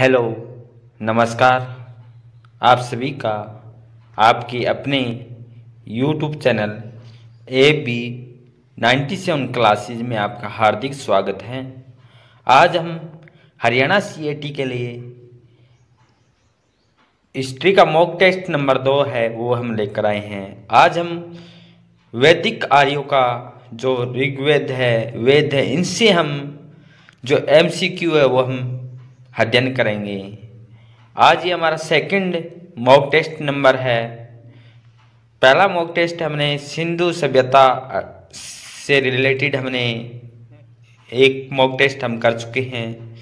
Hello, नमस्कार। आप सभी का आपके अपने यूट्यूब चैनल AB97 क्लासेज में आपका हार्दिक स्वागत है। आज हम हरियाणा CAT के लिए हिस्ट्री का मॉक टेस्ट नंबर 2 है वो हम लेकर आए हैं। आज हम वैदिक आर्यों का जो ऋग्वेद है, वेद है, इनसे हम जो MCQ है वो हम अध्ययन करेंगे। आज ये हमारा सेकंड मॉक टेस्ट नंबर है। पहला मॉक टेस्ट हमने सिंधु सभ्यता से रिलेटेड हमने एक मॉक टेस्ट हम कर चुके हैं।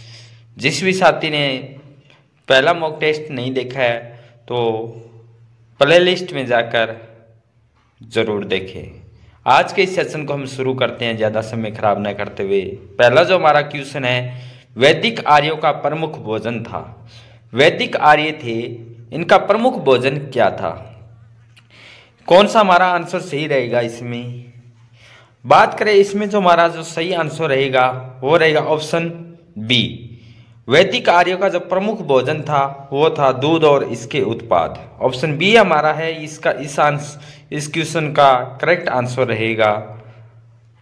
जिस भी साथी ने पहला मॉक टेस्ट नहीं देखा है तो प्ले लिस्ट में जाकर ज़रूर देखें। आज के इस सेशन को हम शुरू करते हैं ज़्यादा समय खराब न करते हुए। पहला जो हमारा क्वेश्चन है, वैदिक आर्यों का प्रमुख भोजन था। वैदिक आर्य थे, इनका प्रमुख भोजन क्या था? कौन सा हमारा आंसर सही रहेगा? इसमें बात करें, इसमें जो हमारा जो सही आंसर रहेगा वो रहेगा ऑप्शन बी। वैदिक आर्यों का जो प्रमुख भोजन था वो था दूध और इसके उत्पाद। ऑप्शन बी हमारा है इसका इस क्वेश्चन का करेक्ट आंसर रहेगा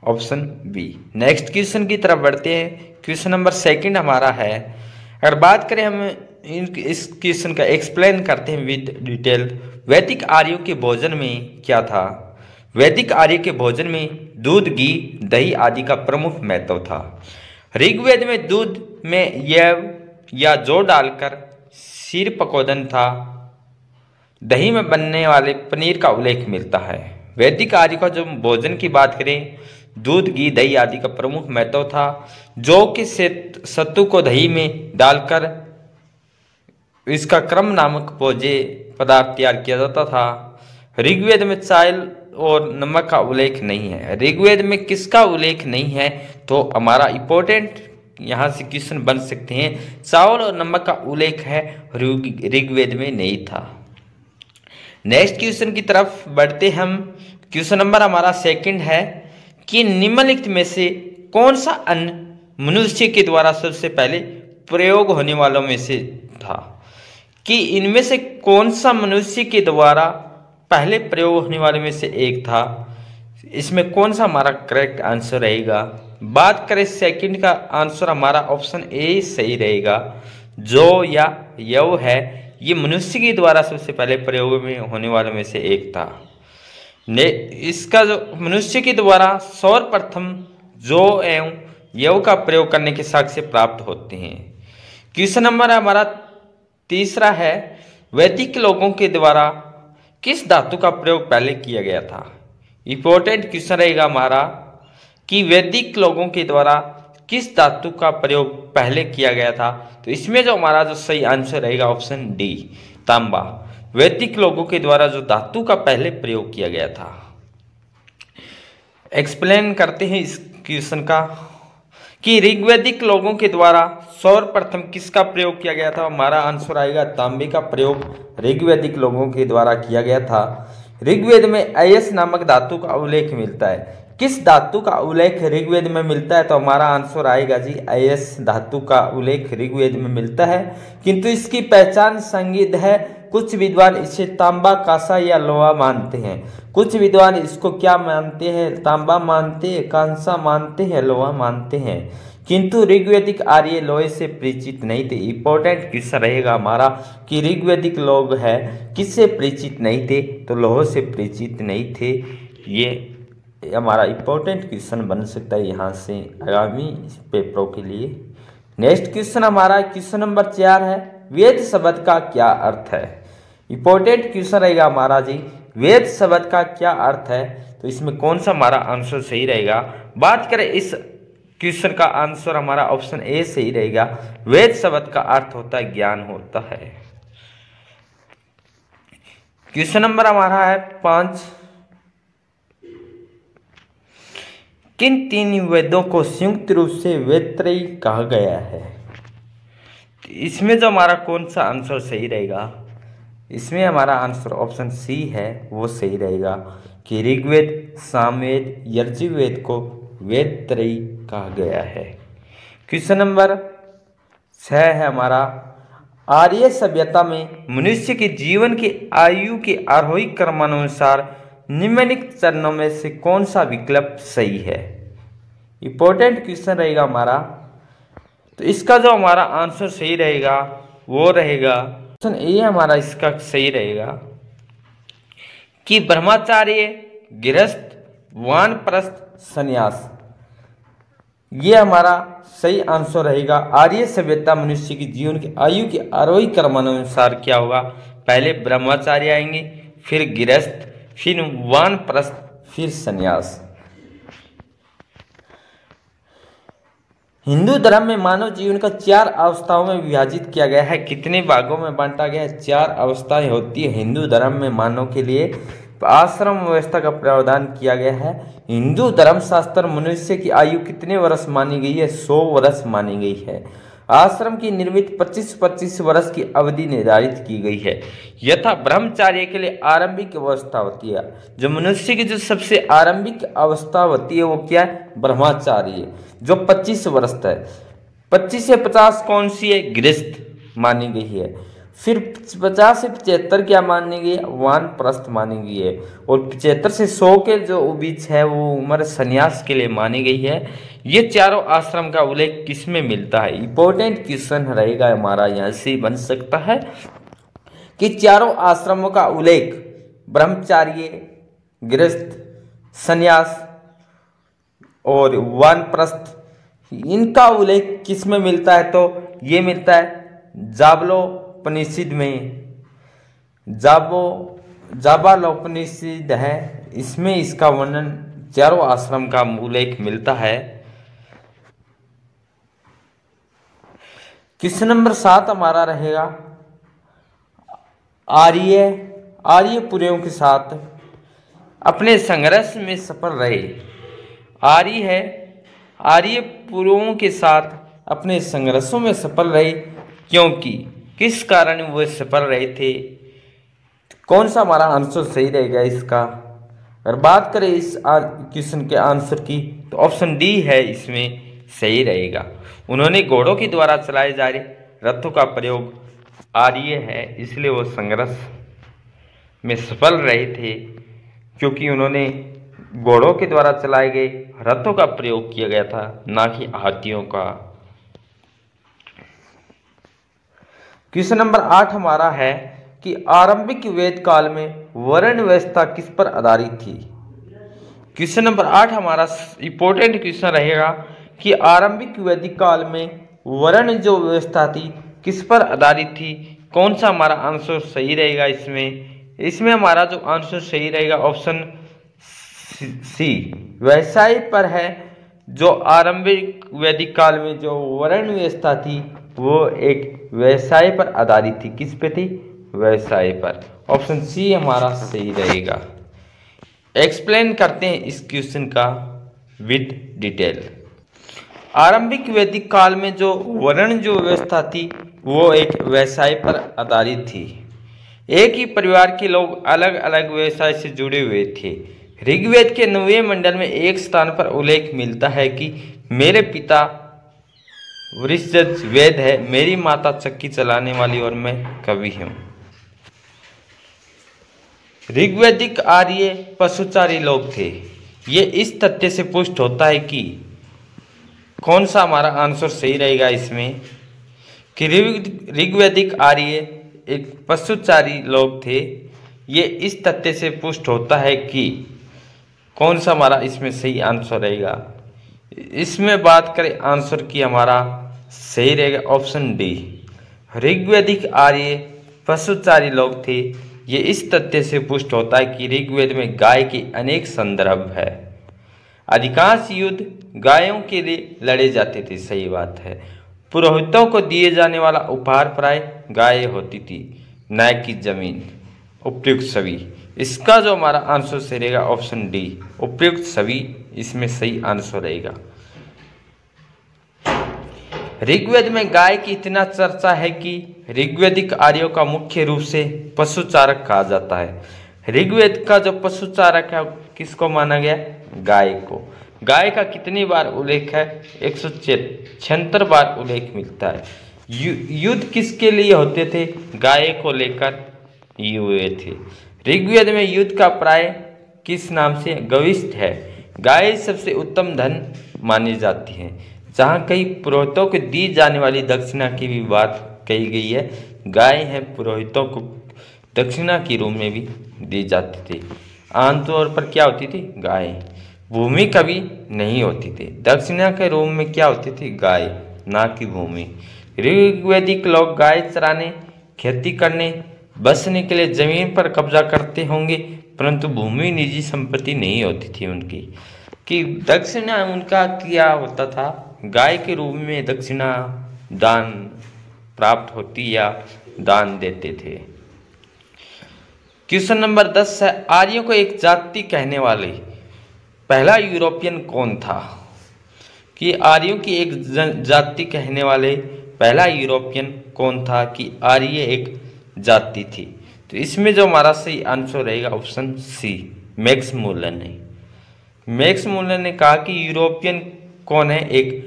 ऑप्शन बी। नेक्स्ट क्वेश्चन की तरफ बढ़ते हैं। क्वेश्चन नंबर सेकंड हमारा है, अगर बात करें हम इस क्वेश्चन का एक्सप्लेन करते हैं विद डिटेल। वैदिक आर्यों के भोजन में क्या था? वैदिक आर्य के भोजन में दूध, घी, दही आदि का प्रमुख महत्व था। ऋग्वेद में दूध में यव या जौ डालकर शीर पकोदन था। दही में बनने वाले पनीर का उल्लेख मिलता है। वैदिक आर्य का जो भोजन की बात करें, दूध, घी, दही आदि का प्रमुख महत्व था। जौ के सत्तू को दही में डालकर इसका क्रम नामक भोज्य पदार्थ तैयार किया जाता था। ऋग्वेद में चाय और नमक का उल्लेख नहीं है। ऋग्वेद में किसका उल्लेख नहीं है? तो हमारा इंपॉर्टेंट यहाँ से क्वेश्चन बन सकते हैं, चावल और नमक का उल्लेख है, ऋग्वेद में नहीं था। नेक्स्ट क्वेश्चन की तरफ बढ़ते हम। क्वेश्चन नंबर हमारा सेकंड है कि निम्नलिखित में से कौन सा अन्न मनुष्य के द्वारा सबसे पहले प्रयोग होने वालों में से था? कि इनमें से कौन सा मनुष्य के द्वारा पहले प्रयोग होने वाले में से एक था? इसमें कौन सा हमारा करेक्ट आंसर रहेगा? बात करें सेकंड का आंसर हमारा ऑप्शन ए सही रहेगा। जो या यव है, ये मनुष्य के द्वारा सबसे पहले प्रयोग में होने वालों में से एक था। इसका जो मनुष्य के द्वारा सर्वप्रथम जो एवं यव का प्रयोग करने के साक्ष्य प्राप्त होते हैं। क्वेश्चन नंबर हमारा तीसरा है, वैदिक लोगों के द्वारा किस धातु का प्रयोग पहले किया गया था? इंपॉर्टेंट क्वेश्चन रहेगा हमारा कि वैदिक लोगों के द्वारा किस धातु का प्रयोग पहले किया गया था? तो इसमें जो हमारा जो सही आंसर रहेगा ऑप्शन डी, तांबा। वैदिक लोगों के द्वारा जो धातु का पहले प्रयोग किया गया था। एक्सप्लेन करते हैं इस क्वेश्चन का कि ऋग्वैदिक लोगों के द्वारा सर्वप्रथम किसका प्रयोग किया गया था? हमारा आंसर आएगा तांबे का प्रयोग ऋग्वैदिक लोगों के द्वारा किया गया था। ऋग्वेद में अयस नामक धातु का उल्लेख मिलता है। किस धातु का उल्लेख ऋग्वेद में मिलता है? तो हमारा आंसर आएगा जी अयस धातु का उल्लेख ऋग्वेद में मिलता है, किंतु इसकी पहचान संदिग्ध है। कुछ विद्वान इसे तांबा, कांसा या लोहा मानते हैं। कुछ विद्वान इसको क्या मानते हैं? तांबा मानते हैं, कांसा मानते हैं, लोहा मानते हैं, किंतु ऋग्वैदिक आर्य लोहे से परिचित नहीं थे। इंपॉर्टेंट क्वेश्चन रहेगा हमारा कि ऋग्वैदिक लोग है किससे परिचित नहीं थे? तो लोहे से परिचित नहीं थे। ये हमारा इंपॉर्टेंट क्वेश्चन बन सकता है यहाँ से आगामी पेपरों के लिए। नेक्स्ट क्वेश्चन हमारा क्वेश्चन नंबर 4 है, वेद शब्द का क्या अर्थ है? इंपॉर्टेंट क्वेश्चन रहेगा हमारा जी, वेद शब्द का क्या अर्थ है? तो इसमें कौन सा हमारा आंसर सही रहेगा? बात करें इस क्वेश्चन का आंसर हमारा ऑप्शन ए सही रहेगा। वेद शब्द का अर्थ होता है ज्ञान होता है। क्वेश्चन नंबर हमारा है 5, किन 3 वेदों को संयुक्त रूप से वेदत्रयी कहा गया है? इसमें जो हमारा कौन सा आंसर सही रहेगा? इसमें हमारा आंसर ऑप्शन सी है, वो सही रहेगा कि ऋग्वेद, सामवेद, यजुर्वेद को वेदत्रयी कहा गया है। क्वेश्चन नंबर 6 है हमारा, आर्य सभ्यता में मनुष्य के जीवन के आयु के आरोही क्रमानुसार निम्नलिखित चरणों में से कौन सा विकल्प सही है। इंपॉर्टेंट क्वेश्चन रहेगा हमारा। तो इसका जो हमारा आंसर सही रहेगा वो रहेगा ऑप्शन ए हमारा इसका सही रहेगा कि ब्रह्मचार्य, गृहस्थ, वानप्रस्थ, संन्यास। ये हमारा सही आंसर रहेगा। आर्य सभ्यता मनुष्य के जीवन के आयु के आरोही क्रमानुसार क्या होगा, पहले ब्रह्मचार्य आएंगे, फिर गृहस्थ, फिर वानप्रस्थ, फिर संन्यास। हिंदू धर्म में मानव जीवन का 4 अवस्थाओं में विभाजित किया गया है। कितने भागों में बांटा गया है? 4 अवस्थाएं होती है हिंदू धर्म में मानव के लिए। आश्रम व्यवस्था का प्रावधान किया गया है। हिंदू धर्म शास्त्र मनुष्य की आयु कितने वर्ष मानी गई है? 100 वर्ष मानी गई है। आश्रम की निर्मित 25-25 वर्ष की अवधि निर्धारित की गई है। यथा ब्रह्मचार्य के लिए आरंभिक अवस्था होती है। जो मनुष्य की जो सबसे आरंभिक अवस्था होती है वो क्या है? ब्रह्मचार्य, जो 25 वर्ष है। 25 से 50 कौन सी है? गृहस्थ मानी गई है। फिर 50 से 75 क्या मानी गई है? वानप्रस्थ मानी गई है। और 75 से 100 के जो बीच है वो उम्र संन्यास के लिए मानी गई है। ये चारों आश्रम का उल्लेख किस में मिलता है? इंपॉर्टेंट क्वेश्चन रहेगा हमारा, यहाँ से बन सकता है कि चारों आश्रमों का उल्लेख ब्रह्मचार्य, गृहस्थ, संन्यास और वानप्रस्थ, इनका उल्लेख किस में मिलता है? तो ये मिलता है जाबालोपनिषद में। जाबालोपनिषद है, इसमें इसका वर्णन चारों आश्रम का उल्लेख मिलता है। क्वेश्चन नंबर 7 हमारा रहेगा आर्यपुरियों के साथ अपने संघर्ष में सफल रहे। आर्यपुरियों के साथ अपने संघर्षों में सफल रहे, क्योंकि किस कारण वो सफल रहे थे? कौन सा हमारा आंसर सही रहेगा इसका? अगर बात करें इस क्वेश्चन के आंसर की तो ऑप्शन डी है इसमें सही रहेगा। उन्होंने घोड़ों के द्वारा चलाए जा रहे रथों का प्रयोग आर्य है, इसलिए वो संघर्ष में सफल रहे थे, क्योंकि उन्होंने घोड़ों के द्वारा चलाए गए रथों का प्रयोग किया गया था, ना कि हाथियों का। क्वेश्चन नंबर 8 हमारा है कि आरंभिक वेद काल में वर्ण व्यवस्था किस पर आधारित थी। क्वेश्चन नंबर 8 हमारा इंपॉर्टेंट क्वेश्चन रहेगा कि आरंभिक वैदिक काल में वर्ण जो व्यवस्था थी किस पर आधारित थी। कौन सा हमारा आंसर सही रहेगा इसमें हमारा जो आंसर सही रहेगा ऑप्शन सी, व्यवसाय पर है। जो आरंभिक वैदिक काल में जो वर्ण व्यवस्था थी वो एक व्यवसाय पर आधारित थी। किस पे थी? व्यवसाय पर। ऑप्शन सी हमारा सही रहेगा। एक्सप्लेन करते हैं इस क्वेश्चन का विद डिटेल। आरंभिक वैदिक काल में जो वर्ण जो व्यवस्था थी वो एक व्यवसाय पर आधारित थी। एक ही परिवार के लोग अलग अलग व्यवसाय से जुड़े हुए थे। ऋग्वेद के 9वें मंडल में एक स्थान पर उल्लेख मिलता है कि मेरे पिता वृषज वेद है, मेरी माता चक्की चलाने वाली और मैं कवि हूँ। ऋग्वैदिक आर्य पशुचारी लोग थे। ये इस तथ्य से पुष्ट होता है कि कौन सा हमारा आंसर सही रहेगा इसमें कि ऋग्वैदिक आर्य एक पशुचारी लोग थे। ये इस तथ्य से पुष्ट होता है कि कौन सा हमारा इसमें सही आंसर रहेगा। इसमें बात करें आंसर की हमारा सही रहेगा ऑप्शन डी, ऋग्वैदिक आर्य पशुचारी लोग थे। ये इस तथ्य से पुष्ट होता है कि ऋग्वेद में गाय के अनेक संदर्भ है। अधिकांश युद्ध गायों के लिए लड़े जाते थे। सही बात है। पुरोहितों को दिए जाने वाला उपहार प्राय गाय होती थी, न कि जमीन। उपयुक्त सभी, इसका जो हमारा आंसर सही रहेगा ऑप्शन डी, उपयुक्त सभी इसमें सही आंसर रहेगा। ऋग्वेद में गाय की इतना चर्चा है कि ऋग्वैदिक आर्यों का मुख्य रूप से पशुचारक कहा जाता है। ऋग्वेद का जो पशुचारक है किसको माना गया? गाय को। गाय का कितनी बार उल्लेख है? 176 बार उल्लेख मिलता है। युद्ध किसके लिए होते थे? गाय को लेकर हुए थे। ऋग्वेद में युद्ध का प्राय किस नाम से? गविष्ठ है। गाय सबसे उत्तम धन मानी जाती है। जहाँ कई पुरोहितों को दी जाने वाली दक्षिणा की भी बात कही गई है। गाय है पुरोहितों को दक्षिणा के रूप में भी दी जाती थी। आमतौर पर क्या होती थी? गाय। भूमि कभी नहीं होती थी। दक्षिणा के रूप में क्या होती थी? गाय, ना कि भूमि। ऋग्वैदिक लोग गाय चराने, खेती करने, बसने के लिए जमीन पर कब्जा करते होंगे, परंतु भूमि निजी संपत्ति नहीं होती थी उनकी। कि दक्षिणा उनका क्या होता था? गाय के रूप में दक्षिणा दान प्राप्त होती या दान देते थे। क्वेश्चन नंबर 10 है, आर्यों को एक जाति कहने वाले पहला यूरोपियन कौन था? कि आर्यों की एक जाति कहने वाले पहला यूरोपियन कौन था? कि आर्य एक जाति थी। तो इसमें जो हमारा सही आंसर रहेगा ऑप्शन सी, मैक्स मूलर ने। मैक्स मूलर ने कहा कि यूरोपियन कौन है? एक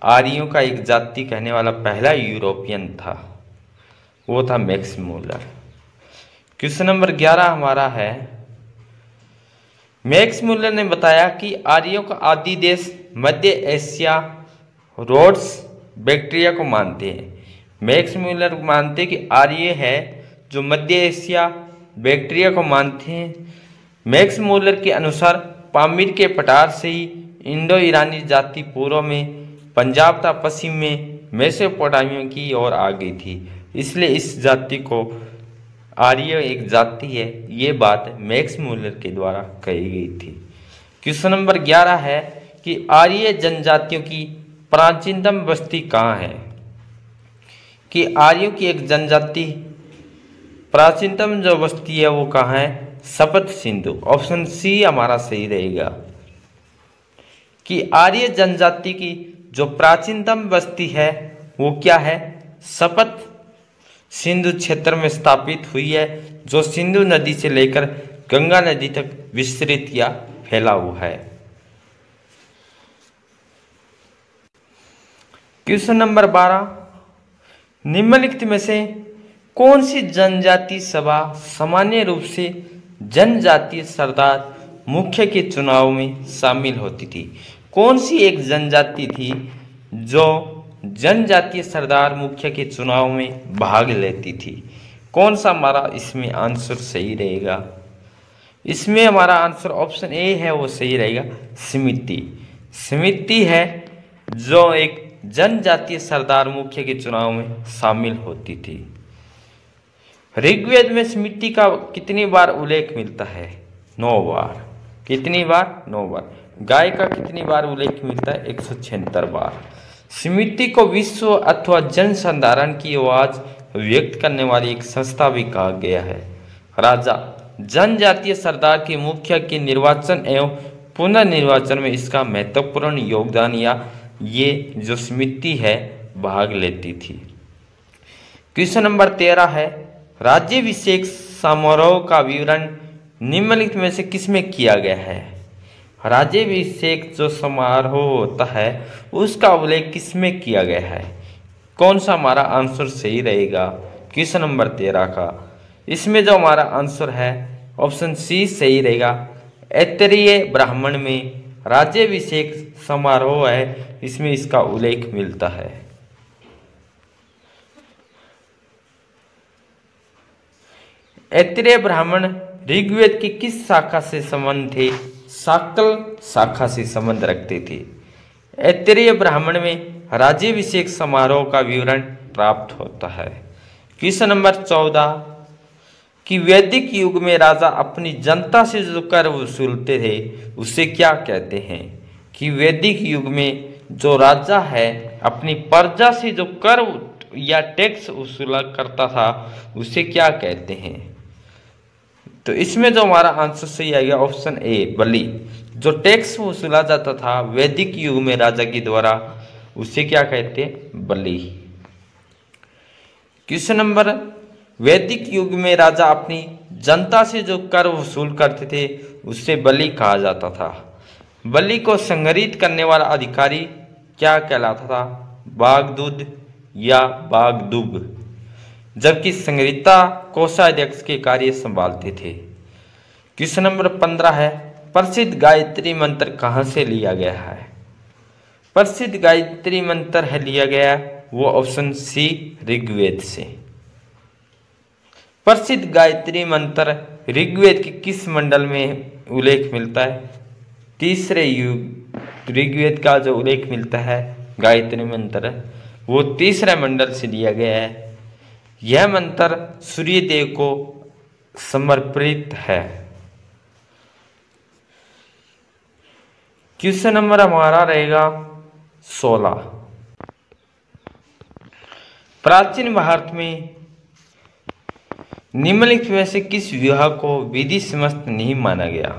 आर्यों का एक जाति कहने वाला पहला यूरोपियन था, वो था मैक्स मूलर। क्वेश्चन नंबर 11 हमारा है, मैक्स मूलर ने बताया कि आर्यों का आदि देश मध्य एशिया रोड्स बैक्टीरिया को मानते हैं। मैक्स मूलर मानते हैं कि आर्य है जो मध्य एशिया बैक्टीरिया को मानते हैं। मैक्स मूलर के अनुसार पामीर के पठार से ही इंडो ईरानी जाति पूर्व में पंजाब तथा पश्चिम में मेसोपोटामिया की ओर आ गई थी, इसलिए इस जाति को आर्य एक जाति है, ये बात मैक्स मूलर के द्वारा कही गई थी। क्वेश्चन नंबर 11 है कि आर्य जनजातियों की प्राचीनतम बस्ती कहाँ है? कि आर्यों की एक जनजाति प्राचीनतम जो बस्ती है वो कहाँ है? सप्त सिंधु। ऑप्शन सी हमारा सही रहेगा। कि आर्य जनजाति की जो प्राचीनतम बस्ती है वो क्या है? सप्त सिंधु क्षेत्र में स्थापित हुई है, जो सिंधु नदी से लेकर गंगा नदी तक विस्तृत या फैला हुआ है। क्वेश्चन नंबर 12, निम्नलिखित में से कौन सी जनजाति सभा सामान्य रूप से जनजातीय सरदार मुख्य के चुनाव में शामिल होती थी? कौन सी एक जनजाति थी जो जनजातीय सरदार मुख्य के चुनाव में भाग लेती थी? कौन सा हमारा इसमें आंसर सही रहेगा? इसमें हमारा आंसर ऑप्शन ए है, वो सही रहेगा, समिति। समिति है जो एक जनजातीय सरदार मुख्य के चुनाव में शामिल होती थी। ऋग्वेद में समिति का कितनी बार उल्लेख मिलता है? 9 बार। कितनी बार? 9 बार। गाय का कितनी बार उल्लेख मिलता है? 176 बार। समिति को विश्व अथवा जन संधारण की आवाज व्यक्त करने वाली एक संस्था भी कहा गया है। राजा जनजातीय सरदार के मुखिया के निर्वाचन एवं पुनर्निर्वाचन में इसका महत्वपूर्ण योगदान या ये जो समिति है भाग लेती थी। क्वेश्चन नंबर 13 है, राज्याभिषेक समारोह का विवरण निम्नलिखित में से किसमें किया गया है? राज्याभिषेक जो समारोह होता है उसका उल्लेख किसमें किया गया है? कौन सा हमारा आंसर सही रहेगा क्वेश्चन नंबर 13 का? इसमें जो हमारा आंसर है ऑप्शन सी सही रहेगा। ऐतरेय ब्राह्मण में राज्याभिषेक समारोह है, इसमें इसका उल्लेख मिलता है। ऐतरेय ब्राह्मण ऋग्वेद की किस शाखा से संबंध थे? शाक्ल शाखा से संबंध रखते थे। ऐतरेय ब्राह्मण में राज्याभिषेक समारोह का विवरण प्राप्त होता है। क्वेश्चन नंबर 14 कि वैदिक युग में राजा अपनी जनता से जो कर वसूलते थे उसे क्या कहते हैं? कि वैदिक युग में जो राजा है अपनी प्रजा से जो कर या टैक्स वसूला करता था उसे क्या कहते हैं? तो इसमें जो हमारा आंसर सही आएगा ऑप्शन ए, बलि। जो टैक्स वसूला जाता था वैदिक युग में राजा के द्वारा उसे क्या कहते हैं? बलि। क्वेश्चन नंबर, वैदिक युग में राजा अपनी जनता से जो कर वसूल करते थे उससे बलि कहा जाता था। बलि को संग्रहित करने वाला अधिकारी क्या कहलाता था? बागदूत, या बागडुग, जबकि संगीता कोषाध्यक्ष के कार्य संभालते थे। क्वेश्चन नंबर 15 है, प्रसिद्ध गायत्री मंत्र कहाँ से लिया गया है? प्रसिद्ध गायत्री मंत्र है लिया गया वो ऑप्शन सी ऋग्वेद से। प्रसिद्ध गायत्री मंत्र ऋग्वेद के किस मंडल में उल्लेख मिलता है? तीसरे युग ऋग्वेद का जो उल्लेख मिलता है गायत्री मंत्र वो तीसरे मंडल से लिया गया है। यह मंत्र सूर्य देव को समर्पित है। क्वेश्चन नंबर हमारा रहेगा 16। प्राचीन भारत में निम्नलिखित में से किस विवाह को विधि समस्त नहीं माना गया?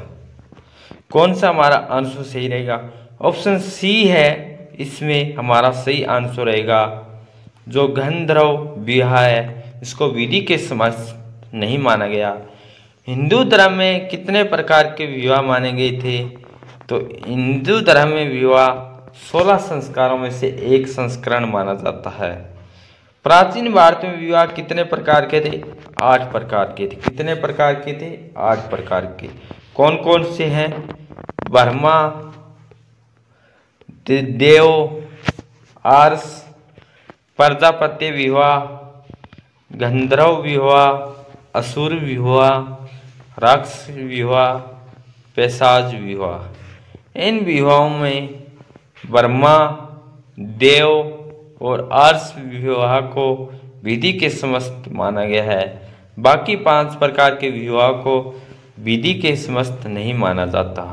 कौन सा हमारा आंसर सही रहेगा? ऑप्शन सी है इसमें हमारा सही आंसर रहेगा। जो गंधर्व विवाह है इसको विधि के समस्त नहीं माना गया। हिंदू धर्म में कितने प्रकार के विवाह माने गए थे? तो हिंदू धर्म में विवाह 16 संस्कारों में से एक संस्करण माना जाता है। प्राचीन भारत में विवाह कितने प्रकार के थे? 8 प्रकार के थे। कितने प्रकार के थे? 8 प्रकार के। कौन कौन से हैं? ब्रह्मा, देव, आर्ष, प्रजापति विवाह, गंधर्व विवाह, असुर विवाह, राक्षस विवाह, पैशाच विवाह। इन विवाहों में ब्रह्मा, देव और आर्ष विवाह को विधि के समस्त माना गया है। बाकी 5 प्रकार के विवाह को विधि के समस्त नहीं माना जाता।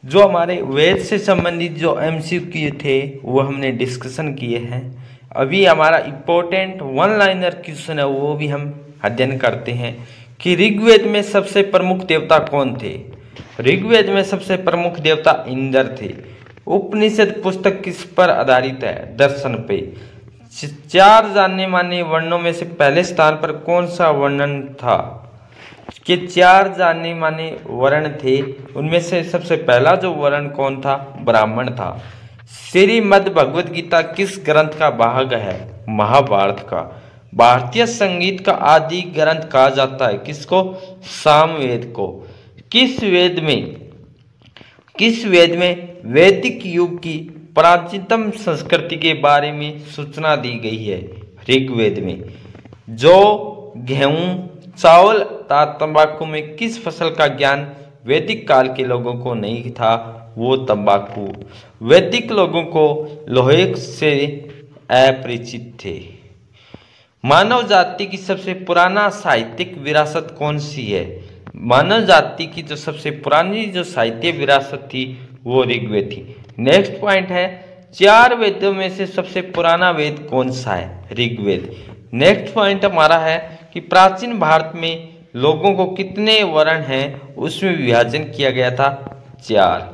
जो हमारे वेद से संबंधित जो एमसीक्यू थे वो हमने डिस्कशन किए हैं। अभी हमारा इम्पोर्टेंट 1 लाइनर क्वेश्चन है वो भी हम अध्ययन करते हैं कि ऋग्वेद में सबसे प्रमुख देवता कौन थे? ऋग्वेद में सबसे प्रमुख देवता इंद्र थे। उपनिषद पुस्तक किस पर आधारित है? दर्शन पे। 4 जानने माने वर्णों में से पहले स्थान पर कौन सा वर्णन था? कि 4 जानने माने वर्ण थे उनमें से सबसे पहला जो वर्ण कौन था? ब्राह्मण था। श्रीमद् भगवद गीता किस ग्रंथ का भाग है? महाभारत का। भारतीय संगीत का आदि ग्रंथ कहा जाता है किसको? सामवेद को। किस वेद में वैदिक युग की प्राचीनतम संस्कृति के बारे में सूचना दी गई है? ऋग्वेद में। जो गेहूं, चावल तथा तंबाकू में किस फसल का ज्ञान वैदिक काल के लोगों को नहीं था? वो तंबाकू। वैदिक लोगों को लोहे से अपरिचित थे। मानव जाति की सबसे पुराना साहित्यिक विरासत कौन सी है? मानव जाति की जो सबसे पुरानी जो साहित्य विरासत थी वो ऋग्वेद थी। नेक्स्ट पॉइंट है 4 वेदों में से सबसे पुराना वेद कौन सा है? ऋग्वेद। नेक्स्ट पॉइंट हमारा है कि प्राचीन भारत में लोगों को कितने वर्ण हैं उसमें विभाजन किया गया था? 4।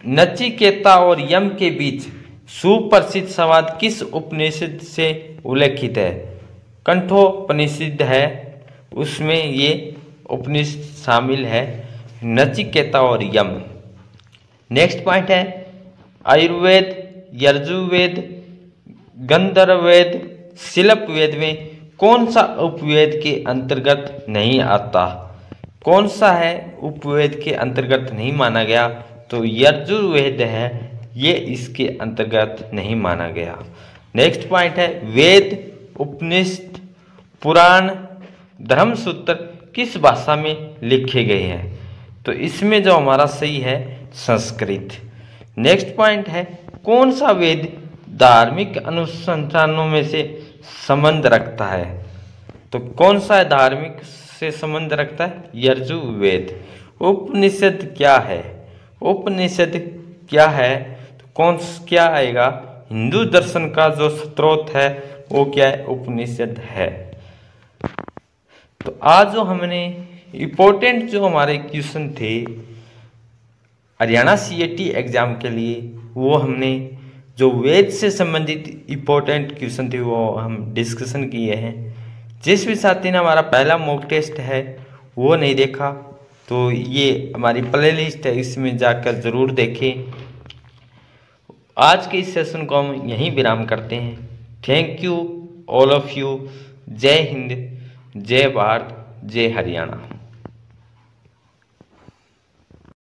नचिकेता और यम के बीच सुप्रसिद्ध संवाद किस उपनिषद से उल्लेखित है? कंठोपनिषद है, उसमें ये उपनिषद शामिल है, नचिकेता और यम। नेक्स्ट पॉइंट है आयुर्वेद, यजुर्वेद, गंधर्ववेद, शिल्प वेद में कौन सा उपवेद के अंतर्गत नहीं आता? कौन सा है उपवेद के अंतर्गत नहीं माना गया? तो यजुर्वेद है, ये इसके अंतर्गत नहीं माना गया। नेक्स्ट पॉइंट है वेद, उपनिषद, पुराण, धर्मसूत्र किस भाषा में लिखे गए हैं? तो इसमें जो हमारा सही है संस्कृत। नेक्स्ट पॉइंट है कौन सा वेद धार्मिक अनुसंधानों में से संबंध रखता है? तो कौन सा धार्मिक से संबंध रखता है? यजुर्वेद। उपनिषद क्या है? उपनिषद क्या है? तो क्या आएगा? हिंदू दर्शन का जो स्रोत है वो क्या है? उपनिषद है। तो आज जो हमने इम्पोर्टेंट जो हमारे क्वेश्चन थे हरियाणा सीएटी एग्जाम के लिए वो हमने जो वेद से संबंधित इम्पोर्टेंट क्वेश्चन थे वो हम डिस्कशन किए हैं। जिस भी साथी ने हमारा पहला मॉक टेस्ट है वो नहीं देखा तो ये हमारी प्लेलिस्ट है, इसमें जाकर ज़रूर देखें। आज के इस सेशन को हम यहीं विराम करते हैं। Thank you all of you. जय हिंद, जय भारत, जय हरियाणा।